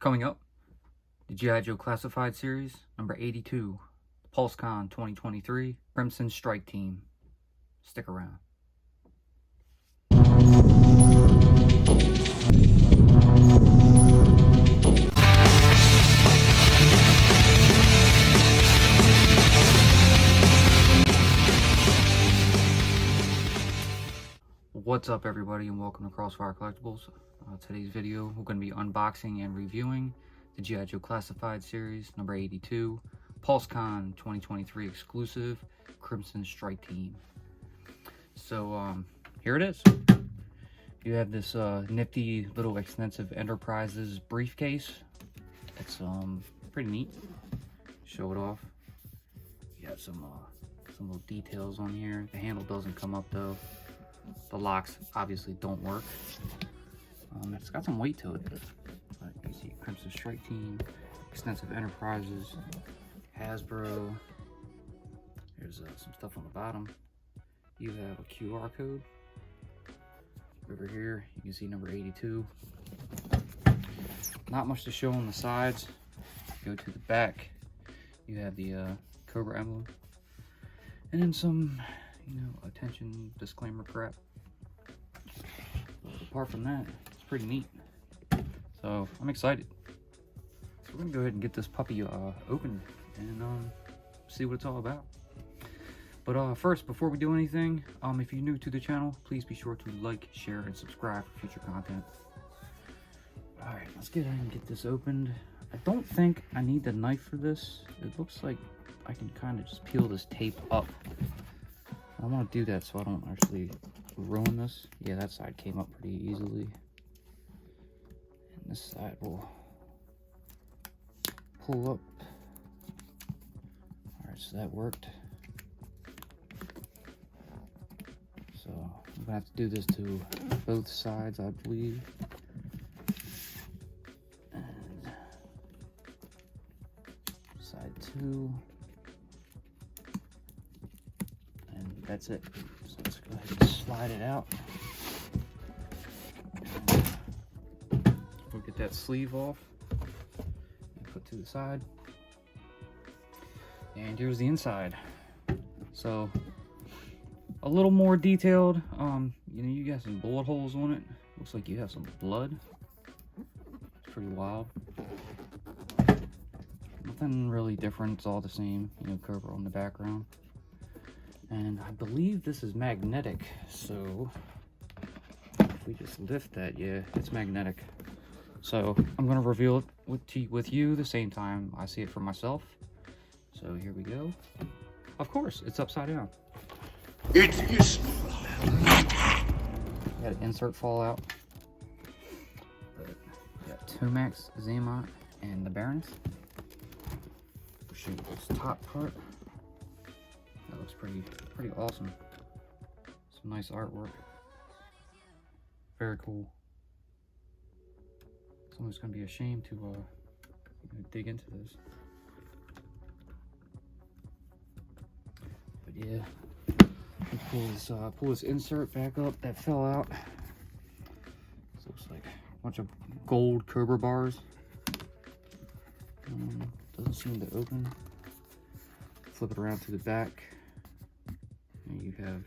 Coming up, the G.I. Joe Classified Series, number 82, PulseCon 2023, Crimson Strike Team. Stick around. What's up, everybody, and welcome to Crossfire Collectibles. Today's video, we're going to be unboxing and reviewing the G.I. Joe Classified Series, number 82, PulseCon 2023 exclusive Crimson Strike Team. So, here it is. You have this nifty little Extensive Enterprises briefcase. It's pretty neat. Show it off. You have some little details on here. The handle doesn't come up though. The locks obviously don't work. It's got some weight to it. But you see Crimson Strike Team, Extensive Enterprises, Hasbro. There's some stuff on the bottom. You have a QR code. Over here, you can see number 82. Not much to show on the sides. Go to the back. You have the Cobra emblem. And then some, attention disclaimer crap. But apart from that, it's pretty neat. So I'm excited. So we're gonna go ahead and get this puppy open and see what it's all about. But first, before we do anything, if you're new to the channel, please be sure to like, share, and subscribe for future content. All right, let's get ahead and get this opened. I don't think I need the knife for this. It looks like I can kind of just peel this tape up. I want to do that so I don't actually ruin this. Yeah, that side came up pretty easily. And this side will pull up. Alright, so that worked. So I'm gonna have to do this to both sides, I believe. And side 2. And that's it. So let's go ahead and slide it out. We'll get that sleeve off and put to the side. And here's the inside. So a little more detailed. You got some bullet holes on it. Looks like you have some blood. It's pretty wild. Nothing really different. It's all the same. Cobra on the background. And I believe this is magnetic, so if we just lift that, yeah, it's magnetic. So I'm gonna reveal it with you the same time I see it for myself. So here we go. Of course, it's upside down. It is. Got an insert fall out. But got Tomax, Xamot, and the Baroness. Shoot this top part. That looks pretty awesome. Some nice artwork. Very cool. It's almost gonna be a shame to dig into this. But yeah, pull this insert back up that fell out. This looks like a bunch of gold Cobra bars. Doesn't seem to open. Flip it around to the back. And you have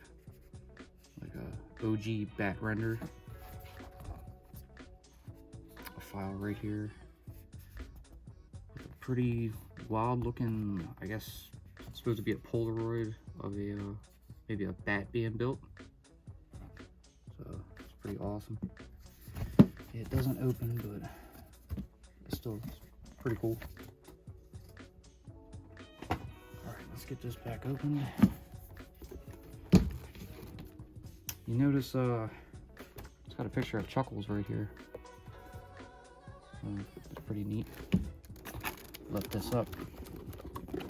like a OG bat render. A file right here. A pretty wild looking, I guess it's supposed to be a Polaroid of a maybe a bat being built. So it's pretty awesome. It doesn't open, but it's still pretty cool. Let's get this back open. You notice it's got a picture of Chuckles right here. It's pretty neat. Lift this up.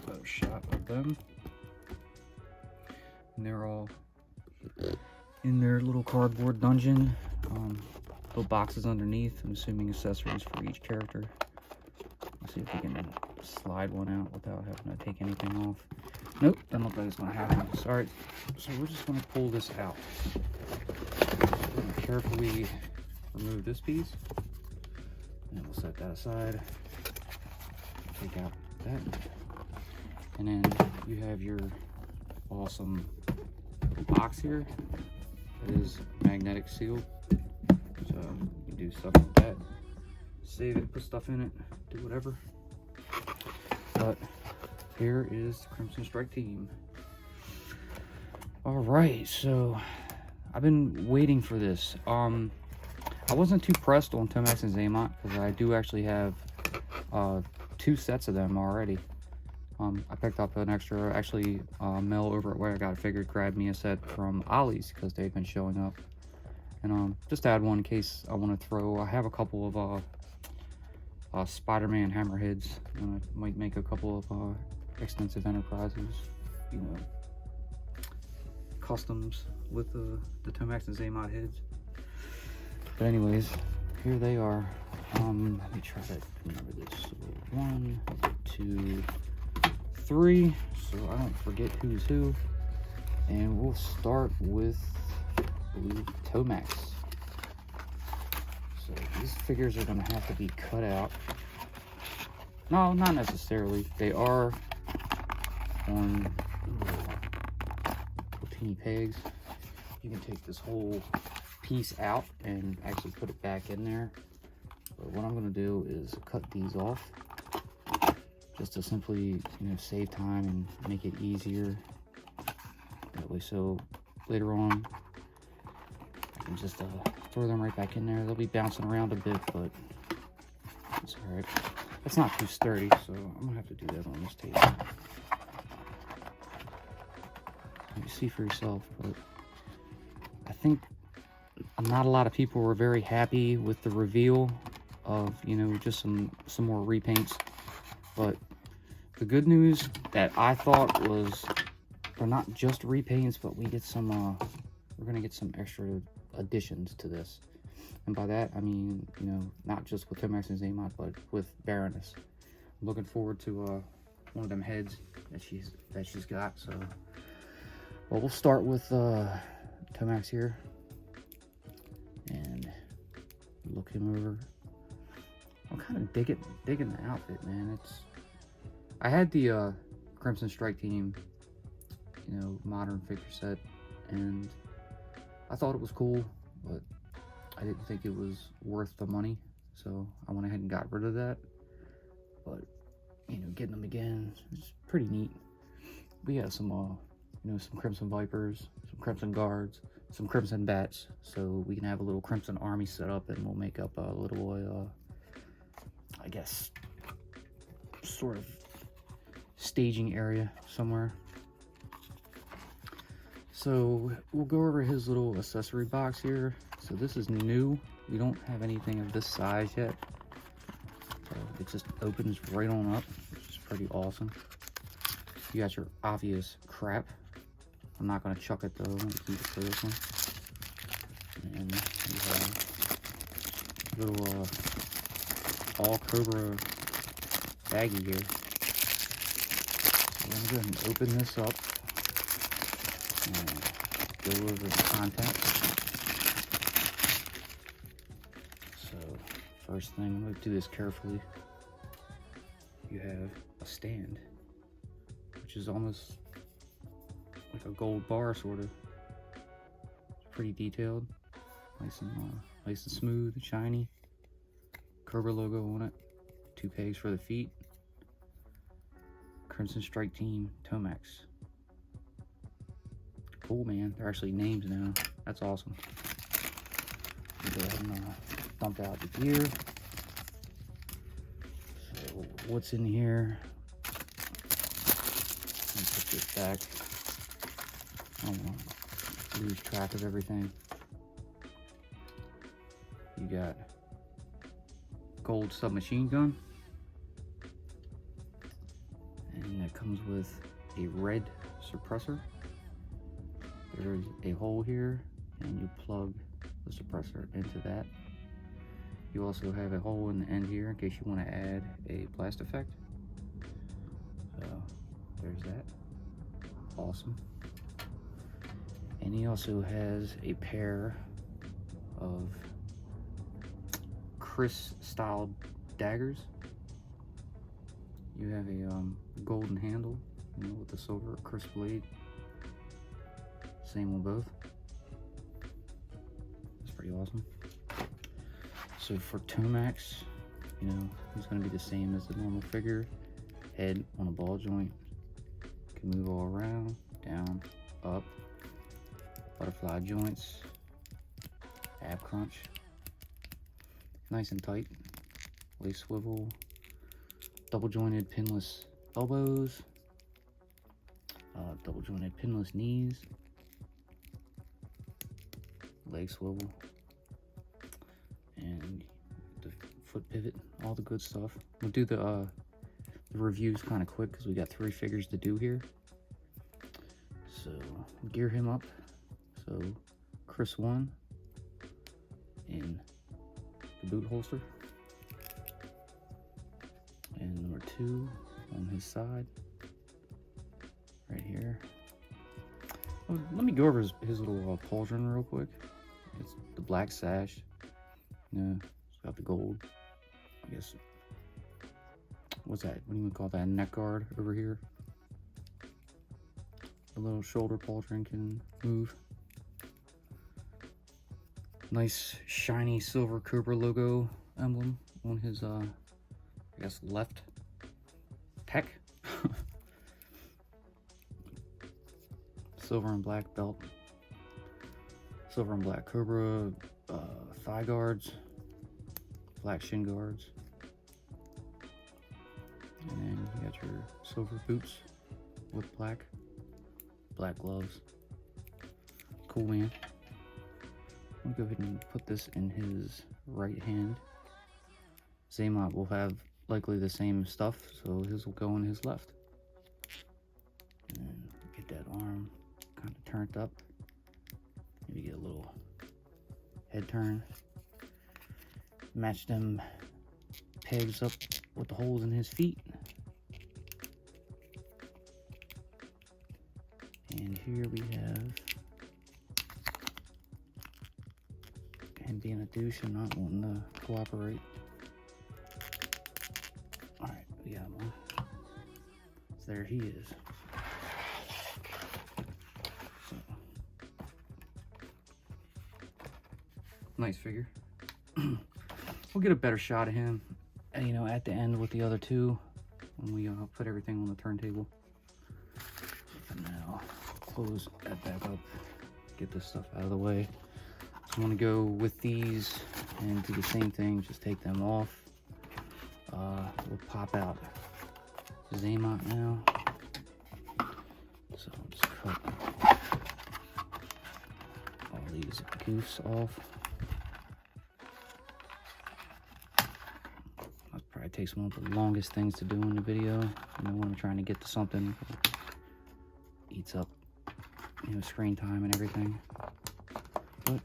Got a shot of them. And they're all in their little cardboard dungeon. Little boxes underneath. I'm assuming accessories for each character. Let's see if we can slide one out without having to take anything off. Nope, doesn't look like it's gonna happen. Sorry. So we're just gonna pull this out. Carefully remove this piece. And we'll set that aside. Take out that. And then you have your awesome little box here. It is magnetic sealed. So you can do stuff like that. Save it, put stuff in it, do whatever. But here is the Crimson Strike team. Alright, so I've been waiting for this. I wasn't too pressed on Tomax and Xamot because I do actually have 2 sets of them already. I picked up an extra, actually, Mel over at Where I Got It Figured grabbed me a set from Ollie's because they've been showing up. And just add one in case I want to throw. I have a couple of Spider-Man hammerheads, and I might make a couple of extensive enterprises, you know, customs with the Tomax and Xamot heads. But anyways, here they are. Let me try to remember this. So 1, 2, 3, so I don't forget who's who. And we'll start with, I believe, Tomax. So these figures are going to have to be cut out. No, not necessarily. They are on teeny pegs. You can take this whole piece out and actually put it back in there. But what I'm going to do is cut these off just to simply, you know, save time and make it easier. That way, so later on I can just throw them right back in there. They'll be bouncing around a bit, but it's all right. It's not too sturdy, so I'm gonna have to do that on this table. You see for yourself, but I think not a lot of people were very happy with the reveal of, you know, just some more repaints. But the good news that I thought was they're not just repaints, but we get some we're gonna get some extra additions to this. And by that I mean, you know, not just with Tomax and Xamot, but with Baroness. I'm looking forward to one of them heads that she's got. So, well, we'll start with Tomax here and look him over. I'm kind of digging the outfit, man. I had the Crimson Strike team, you know, modern figure set, and I thought it was cool, but I didn't think it was worth the money, so I went ahead and got rid of that. But, you know, getting them again is pretty neat. We got some, you know, some Crimson Vipers, some Crimson Guards, some Crimson Bats, so we can have a little Crimson Army set up, and we'll make up a little, I guess, sort of staging area somewhere. So we'll go over his little accessory box here. So this is new. We don't have anything of this size yet. So it just opens right on up, which is pretty awesome. You got your obvious crap. I'm not going to chuck it though. I'm going to keep it for this one. And you have a little all Cobra baggie here. So I'm going to go ahead and open this up and go over the contents. So first thing, I'm going to do this carefully. You have a stand, which is almost like a gold bar, sort of. It's pretty detailed, nice and smooth, shiny. Cobra logo on it. 2 pegs for the feet. Crimson Strike Team Tomax. Cool, man. They're actually names now. That's awesome. Go ahead and dump out the gear. So what's in here? Let me put this back. I don't want to lose track of everything. You got gold submachine gun, and that comes with a red suppressor. There's a hole here, and you plug the suppressor into that. You also have a hole in the end here in case you want to add a blast effect. So there's that. Awesome. And he also has a pair of Chris style daggers. You have a golden handle, you know, with the silver Chris blade. Same on both. That's pretty awesome. So for Tomax, you know, he's going to be the same as the normal figure. Head on a ball joint. Can move all around, down, up. Butterfly joints. Ab crunch. Nice and tight. Lace swivel. Double jointed pinless elbows. Double jointed pinless knees. Leg swivel. And the foot pivot. All the good stuff. We'll do the reviews kind of quick because we got 3 figures to do here. So gear him up. So Chris 1 in the boot holster, and number 2 on his side right here. Oh, let me go over his little pauldron real quick. It's the black sash, you know, it's got the gold, I guess. What's that? What do you call that? Neck guard over here. The little shoulder pauldron can move. Nice shiny silver Cobra logo emblem on his I guess left pec. Silver and black belt. Silver and black Cobra thigh guards. Black shin guards. And then you got your silver boots with black gloves. Cool, man. I'm gonna go ahead and put this in his right hand. Xamot will have likely the same stuff, so his will go in his left. And get that arm kind of turned up. Maybe get a little head turn. Match them pegs up with the holes in his feet. And here we have him being a douche and not wanting to cooperate. Alright, we got one. So there he is. So, nice figure. We'll get a better shot of him, you know, at the end with the other 2 when we put everything on the turntable. For now, close that back up, get this stuff out of the way. So I'm gonna go with these and do the same thing, just take them off. We'll pop out Xamot now. So I'll just cut all these goofs off. That probably takes one of the longest things to do in the video. You know, when I'm trying to get to something, eats up, you know, screen time and everything. But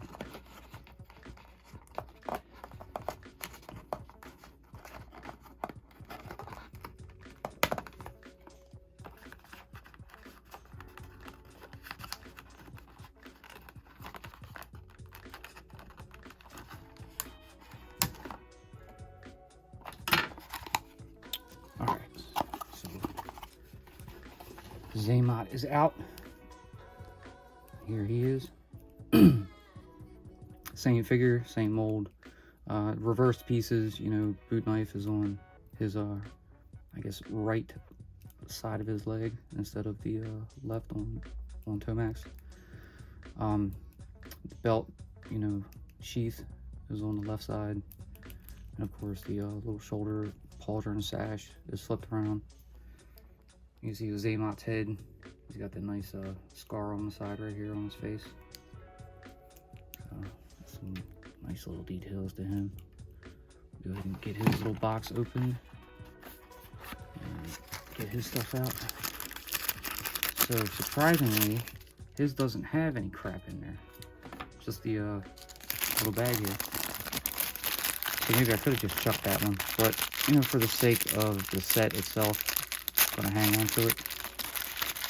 alright, so Xamot is out. Here he is. Same figure, same mold. Reversed pieces, you know, boot knife is on his, I guess, right side of his leg instead of the left on Tomax. The belt, you know, sheath is on the left side. And of course the little shoulder pauldron sash is flipped around. You can see Xamot's head. He's got that nice scar on the side right here on his face. So, some nice little details to him. Go ahead and get his little box open and get his stuff out. So surprisingly, his doesn't have any crap in there. Just the little bag here. So maybe I could have just chucked that one, but you know, for the sake of the set itself, I'm gonna hang on to it.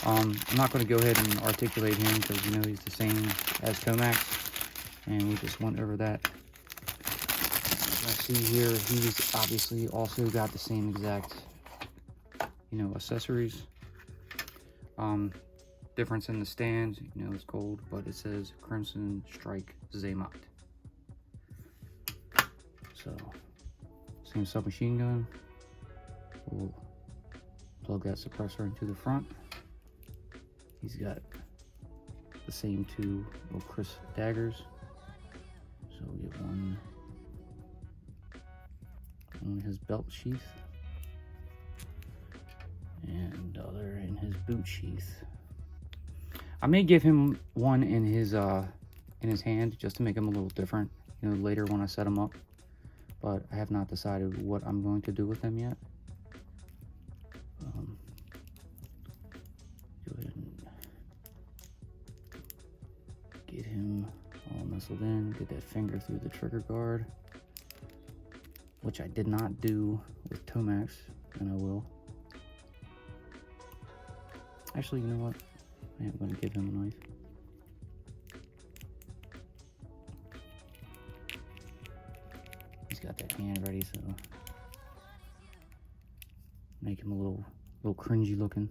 I'm not going to go ahead and articulate him because, you know, he's the same as Tomax, and we just went over that see here, he's obviously also got the same exact, accessories. Difference in the stand, it's gold, but it says Crimson Strike Xamot. So, same submachine gun. We'll plug that suppressor into the front. He's got the same two little crisp daggers. So we get one in his belt sheath and the other in his boot sheath. I may give him one in his hand just to make him a little different, later when I set him up. But I have not decided what I'm going to do with him yet. Go ahead and get him all nestled in, get that finger through the trigger guard, which I did not do with Tomax, and I will. Actually, you know what? I am going to give him a knife. He's got that hand ready, so make him a little cringy looking.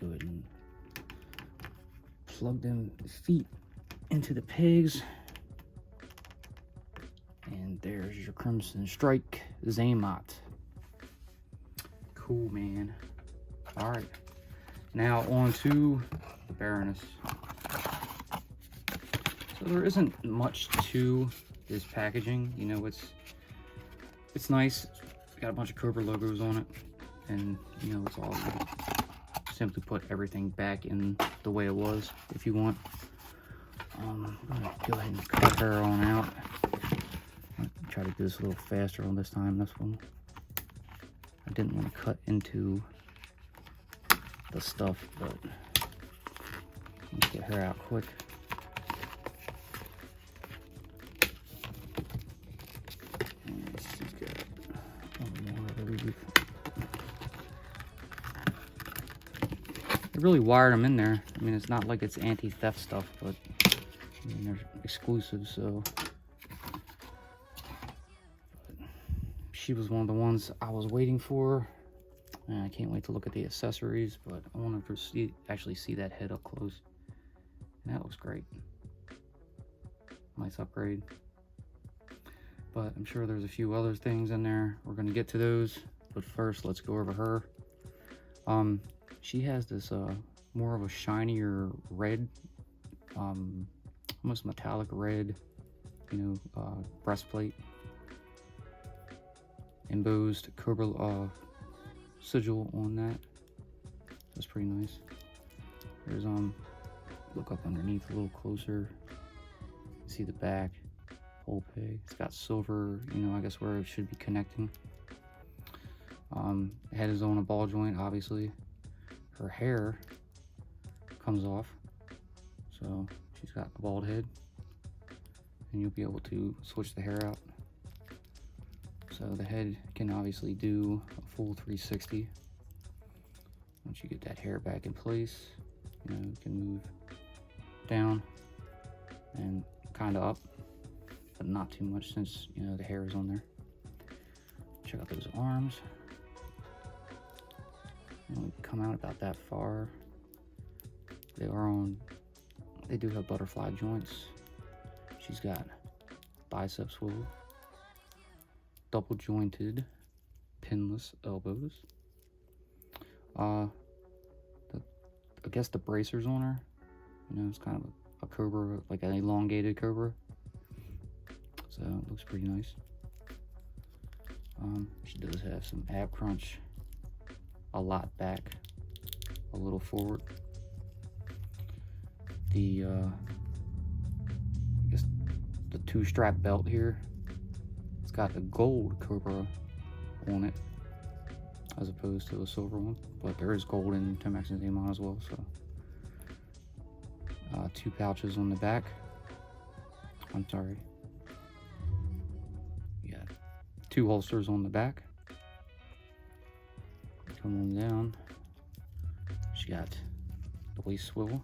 Go ahead and plug them feet into the pegs. And there's your Crimson Strike Xamot. Cool, man. All right. Now on to the Baroness. So there isn't much to this packaging. It's nice. It's got a bunch of Cobra logos on it. And, it's all good. Simply put everything back in the way it was, if you want. I'm gonna go ahead and cut her on out. I'll try to do this a little faster on this time, this one. I didn't want to cut into the stuff, but let's get her out quick. And she's got one more, I believe. They really wired them in there. I mean, it's not like it's anti-theft stuff, but they're exclusive, so. But she was one of the ones I was waiting for. And I can't wait to look at the accessories, but I want to actually see that head up close. And that looks great. Nice upgrade. But I'm sure there's a few other things in there. We're going to get to those. But first, let's go over her. She has this more of a shinier red, almost metallic red, breastplate. Embossed Cobra sigil on that. That's pretty nice. There's look up underneath a little closer. See the back, whole peg. It's got silver, I guess where it should be connecting. Head is on a ball joint, obviously. Her hair comes off, so she's got a bald head, and you'll be able to switch the hair out. So the head can obviously do a full 360. Once you get that hair back in place, you can move down and kind of up, but not too much since, the hair is on there. Check out those arms. They only come out about that far. They do have butterfly joints. She's got bicep swivel. Double jointed pinless elbows. I guess the bracers on her, it's kind of a cobra, like an elongated cobra, so it looks pretty nice. She does have some ab crunch, a lot back, a little forward. The I guess the 2-strap belt here, it's got a gold cobra on it as opposed to a silver one, but there is gold in Tomax and Xamot as well. So 2 pouches on the back. I'm sorry, you got 2 holsters on the back. Come on down, she got the waist swivel.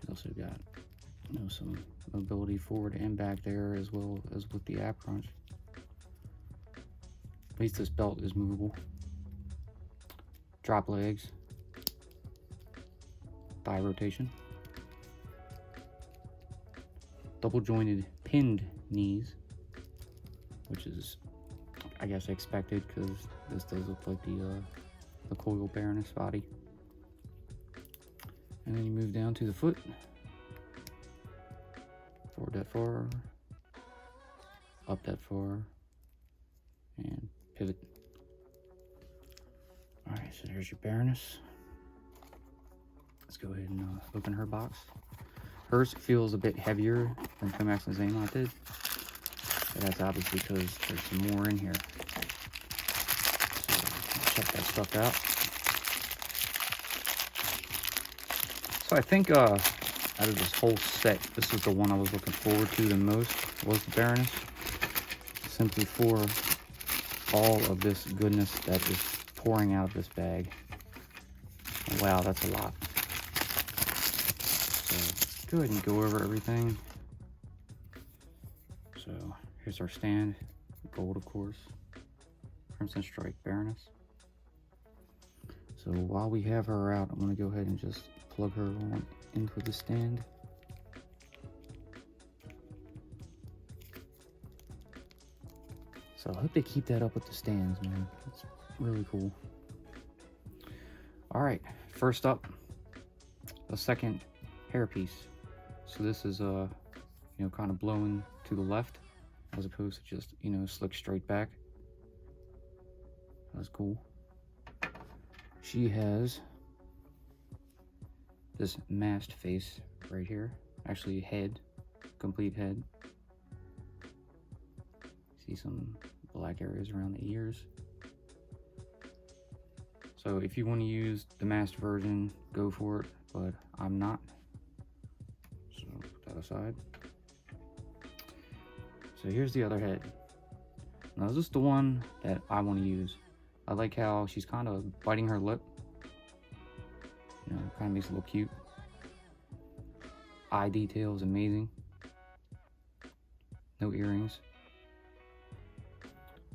She also got some mobility forward and back there, as well as with the app crunch. At least this belt is movable. Drop legs, thigh rotation, double jointed pinned knees, which is, I guess, expected because this does look like the coil Baroness body. And then you move down to the foot, forward that far, up that far, and pivot. Alright, so there's your Baroness. Let's go ahead and open her box. Hers feels a bit heavier than Tomax and Xamot did. But that's obviously because there's some more in here. So check that stuff out. So I think out of this whole set, this is the one I was looking forward to the most, was the Baroness. Simply for all of this goodness that is pouring out of this bag. Wow, that's a lot. So go ahead and go over everything. So here's our stand, gold of course, Crimson Strike Baroness. So while we have her out, I'm going to go ahead and just plug her on into the stand. So I hope they keep that up with the stands, man. It's really cool. Alright, first up, a second hairpiece. So this is kind of blowing to the left as opposed to just, slick straight back. That's cool. She has this masked face right here. Actually, head, complete head. See some black areas around the ears. So if you want to use the masked version, go for it, but I'm not. So put that aside. So here's the other head. Now this is the one that I want to use. I like how she's kind of biting her lip. Kind of makes it look cute. Eye detail is amazing. No earrings.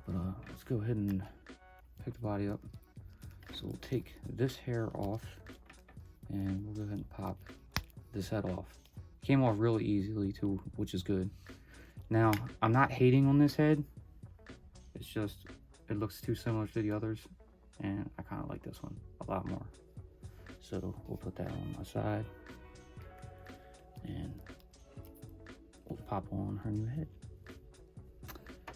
But let's go ahead and pick the body up. So we'll take this hair off and we'll go ahead and pop this head off. Came off really easily too, which is good. Now, I'm not hating on this head. It's just, it looks too similar to the others, and I kind of like this one a lot more. So we'll put that on my side, and we'll pop on her new head.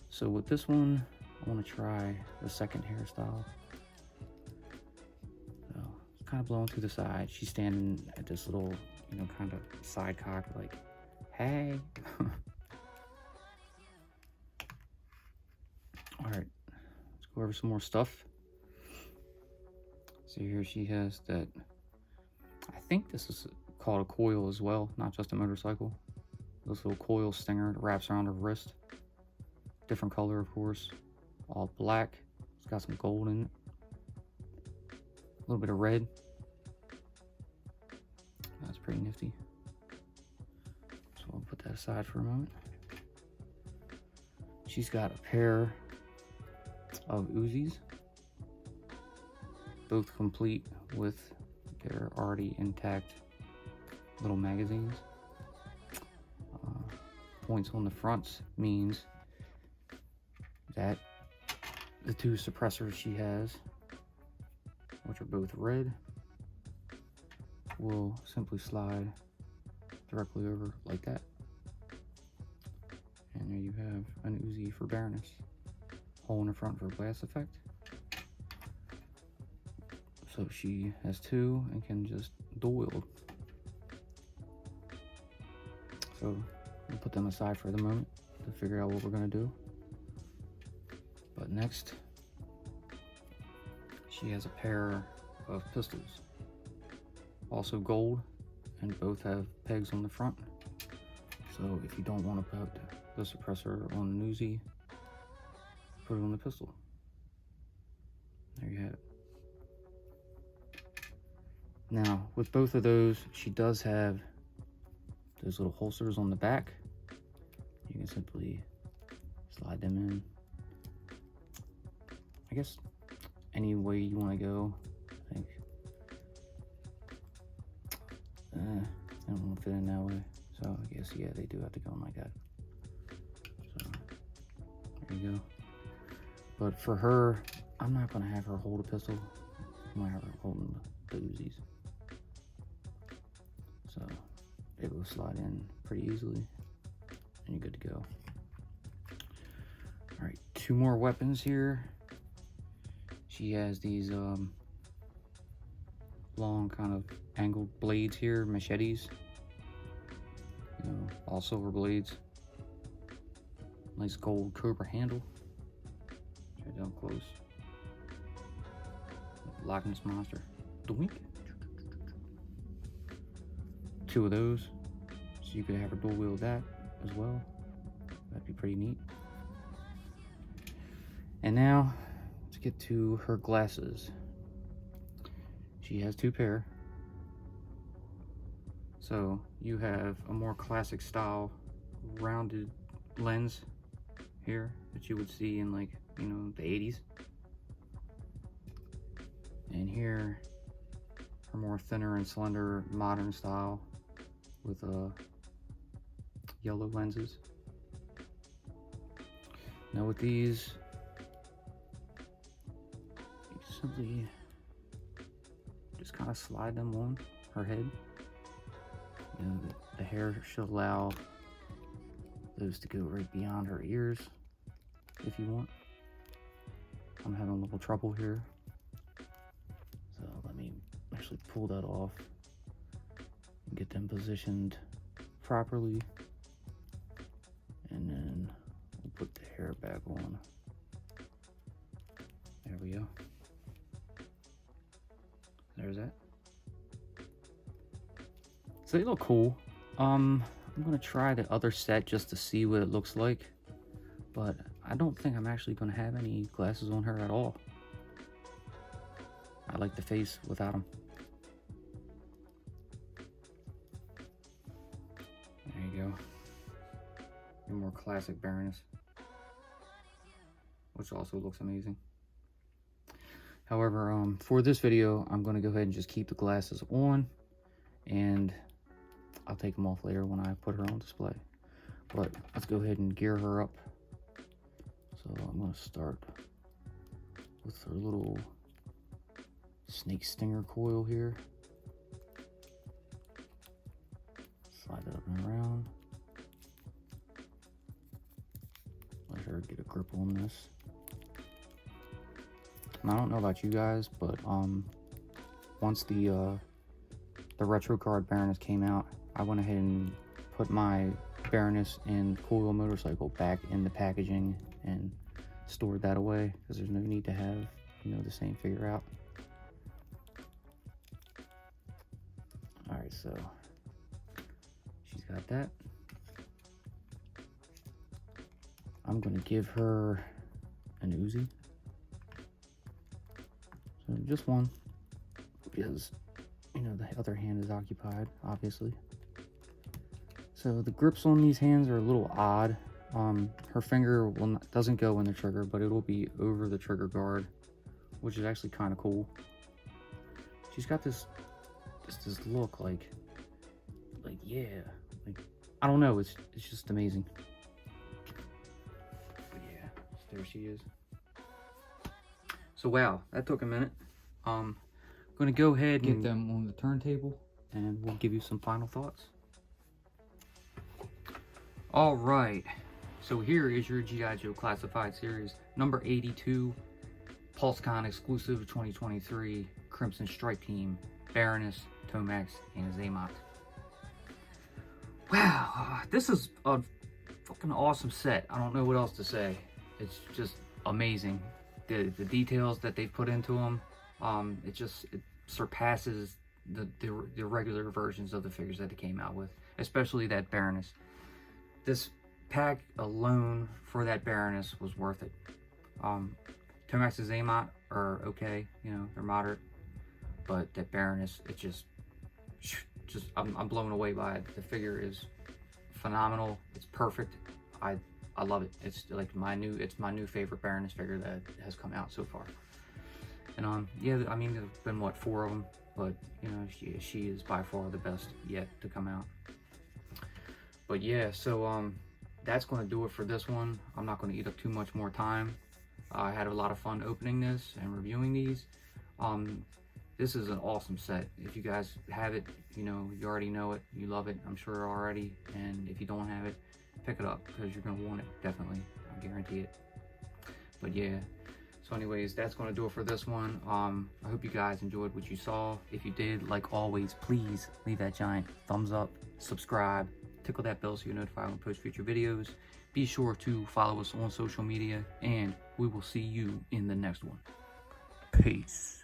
So with this one, I want to try the second hairstyle. So it's kind of blowing to the side. She's standing at this little, kind of side cock, like, hey. Alright, let's go over some more stuff. So here she has that, I think this is called a coil as well, not just a motorcycle. This little coil stinger that wraps around her wrist. Different color, of course. All black. It's got some gold in it. A little bit of red. That's pretty nifty. So I'll put that aside for a moment. She's got a pair of Uzis, both complete with their already intact little magazines. Points on the fronts means that the two suppressors she has, which are both red, will simply slide directly over like that. And there you have an Uzi for Baroness. Hole in the front for blast effect. So she has two and can just dual wield. So we'll put them aside for the moment to figure out what we're gonna do. But next, she has a pair of pistols. Also gold, and both have pegs on the front. So if you don't want to put the suppressor on an Uzi, put it on the pistol. There you have it. Now, with both of those, she does have those little holsters on the back. You can simply slide them in. I guess any way you want to go. I think I don't want to fit in that way. So I guess, yeah, they do have to go in like that. So there you go. But for her, I'm not going to have her hold a pistol. I'm going to have her holding the Uzis. So it will slide in pretty easily and you're good to go. All right, 2 more weapons here. She has these long kind of angled blades here, machetes. You know, all silver blades. Nice gold cobra handle. Right down close. Loch Ness monster. Doink. 2 of those. So you could have her dual wield that as well. That'd be pretty neat. And now, let's get to her glasses. She has 2 pair. So you have a more classic style rounded lens here that you would see in, like, you know, the 80s. And here, her more thinner and slender modern style with yellow lenses. Now with these, you simply just kind of slide them on her head. You know, the hair should allow those to go right beyond her ears if you want. I'm having a little trouble here, so let me actually pull that off and get them positioned properly, and then we'll put the hair back on. There we go. There's that. So they look cool. I'm gonna try the other set just to see what it looks like, but I don't think I'm actually gonna have any glasses on her at all. I like the face without them. There you go. Your more classic Baroness, which also looks amazing. However, for this video, I'm gonna go ahead and just keep the glasses on, and I'll take them off later when I put her on display. But let's go ahead and gear her up. So I'm going to start with her little snake stinger coil here. Slide it up and around. Let her get a grip on this. And I don't know about you guys, but once the retro card Baroness came out, I went ahead and put my Baroness and coil motorcycle back in the packaging and stored that away, because there's no need to have, you know, the same figure out. All right, so she's got that. I'm gonna give her an Uzi. So just one, because, you know, the other hand is occupied, obviously. So the grips on these hands are a little odd. Her finger doesn't go in the trigger, but it will be over the trigger guard, which is actually kind of cool. She's got this look like yeah, like, I don't know, it's just amazing. But yeah, there she is. So wow, that took a minute. I'm gonna go ahead and get them on the turntable, and we'll give you some final thoughts. All right, so here is your G.I. Joe Classified Series number 82, PulseCon exclusive 2023 Crimson Strike Team, Baroness, Tomax, and Xamot. Wow, this is a fucking awesome set. I don't know what else to say. It's just amazing. The details that they put into them, it surpasses the regular versions of the figures that they came out with, especially that Baroness. This pack alone for that Baroness was worth it. Tomax and Xamot are okay, you know, they're moderate, but that Baroness, it just just I'm blown away by it. The figure is phenomenal. It's perfect. I love it. It's like my new favorite Baroness figure that has come out so far. And yeah, I mean, there's been what, 4 of them, but you know, she is by far the best yet to come out. But yeah, so that's going to do it for this one. I'm not going to eat up too much more time. I had a lot of fun opening this and reviewing these. This is an awesome set. If you guys have it, you know, you already know it, you love it, I'm sure already. And if you don't have it, pick it up because you're going to want it, definitely. I guarantee it. But yeah, so anyways, that's going to do it for this one. I hope you guys enjoyed what you saw. If you did, like always, please leave that giant thumbs up, subscribe, tickle that bell so you're notified when we post future videos. Be sure to follow us on social media, and we will see you in the next one. Peace.